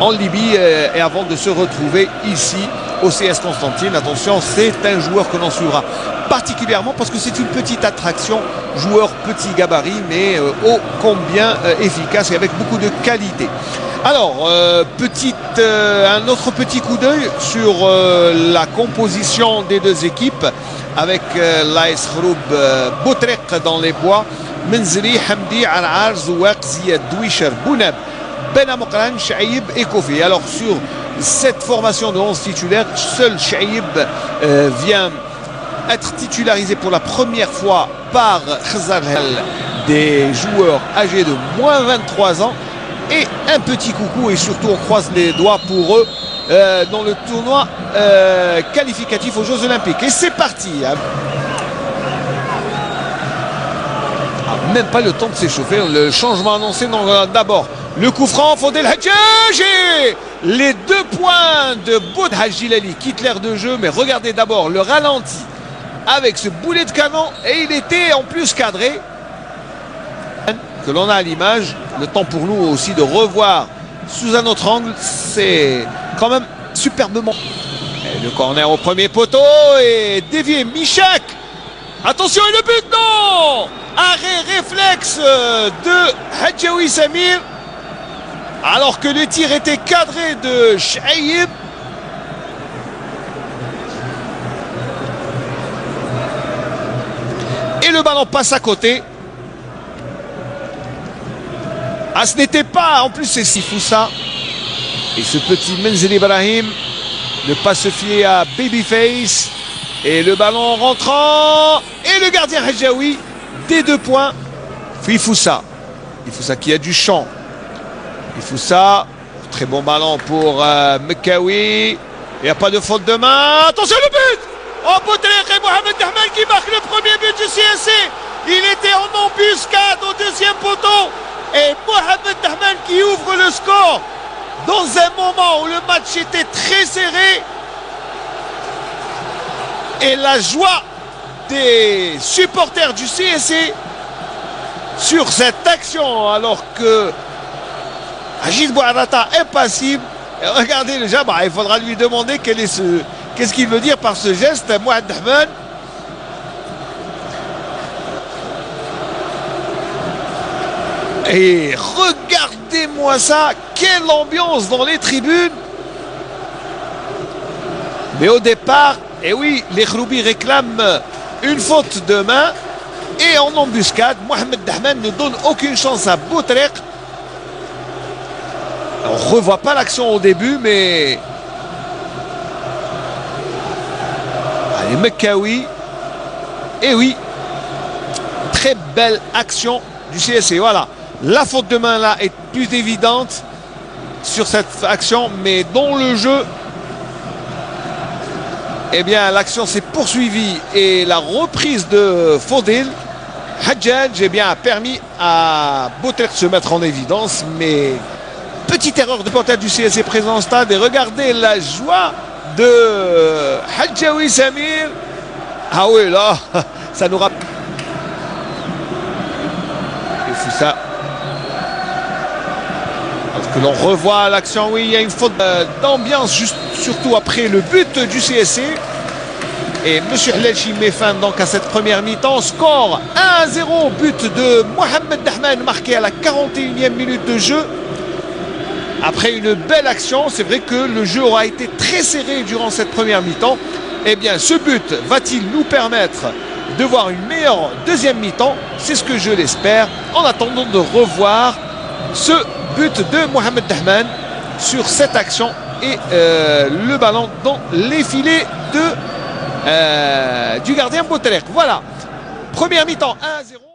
en Libye et avant de se retrouver ici au CS Constantine. Attention, c'est un joueur que l'on suivra particulièrement parce que c'est une petite attraction, joueur petit gabarit mais ô combien efficace et avec beaucoup de qualité. Alors, un autre petit coup d'œil sur la composition des deux équipes avec l'AS Khroub Boutrek dans les bois, Menzeli, Hamdi, Al-Ar, Zouak, Ziyad, Douicher, Bounab, Ben Amokran, Chaïb et Kofi. Alors sur cette formation de 11 titulaires, seul Chaïb vient être titularisé pour la première fois par Khazar Hel, des joueurs âgés de moins 23 ans. Et un petit coucou et surtout on croise les doigts pour eux dans le tournoi qualificatif aux Jeux Olympiques. Et c'est parti. Même pas le temps de s'échauffer. Le changement annoncé d'abord. Le coup franc, Fodel Hadjaj et les 2 points de Boud Hajilali quittent l'aire de jeu. Mais regardez d'abord le ralenti avec ce boulet de canon et il était en plus cadré. Que l'on a à l'image, le temps pour nous aussi de revoir sous un autre angle, c'est quand même superbement. Et le corner au premier poteau et dévié Michak. Attention et le but, non! Arrêt réflexe de Hadjaoui Samir alors que le tir était cadré de Chaïb. Et le ballon passe à côté. Ah, ce n'était pas, en plus c'est Sifoussa. Et ce petit Menzeli Ibrahim ne pas se fier à Babyface. Et le ballon rentrant. Et le gardien Hadjaoui des 2 points. Fifoussa. Fifoussa qui a du champ. Fifoussa. Très bon ballon pour Mekawi. Il n'y a pas de faute de main. Attention le but. Oh, Boutrek et Mohamed Dahman qui marque le premier but du CSC. Il était en embuscade au 2e poteau. Et Mohamed Dahman qui ouvre le score dans un moment où le match était très serré. Et la joie des supporters du CSC sur cette action alors que Agid Bouarata est impassible. Et regardez déjà, il faudra lui demander qu'est-ce qu'il veut dire par ce geste, Mohamed Dahman. Et regardez-moi ça, quelle ambiance dans les tribunes. Mais au départ, et oui, les Khroubi réclament une faute de main. Et en embuscade, Mohamed Dahman ne donne aucune chance à Boutrek. On ne revoit pas l'action au début, mais... Allez, Mekawi. Et oui, très belle action du CSC, voilà. La faute de main là est plus évidente sur cette action, mais dans le jeu, eh bien l'action s'est poursuivie et la reprise de Fodel Hadjaj a permis à Boutrek de se mettre en évidence, mais petite erreur de porteur du CSC présent au stade et regardez la joie de Hadjaoui Samir. Ah oui là, ça nous rappelle. Et c'est ça. Que l'on revoit l'action, oui, il y a une faute d'ambiance juste surtout après le but du CSC. Et M. Hlelchi met fin donc à cette première mi-temps. Score 1-0, but de Mohamed Dahman marqué à la 41e minute de jeu. Après une belle action, c'est vrai que le jeu aura été très serré durant cette première mi-temps. Eh bien, ce but va-t-il nous permettre de voir une meilleure deuxième mi-temps? C'est ce que je l'espère. En attendant de revoir ce but de Mohamed Dahman sur cette action et le ballon dans les filets du gardien Boutrek. Voilà, première mi-temps 1-0.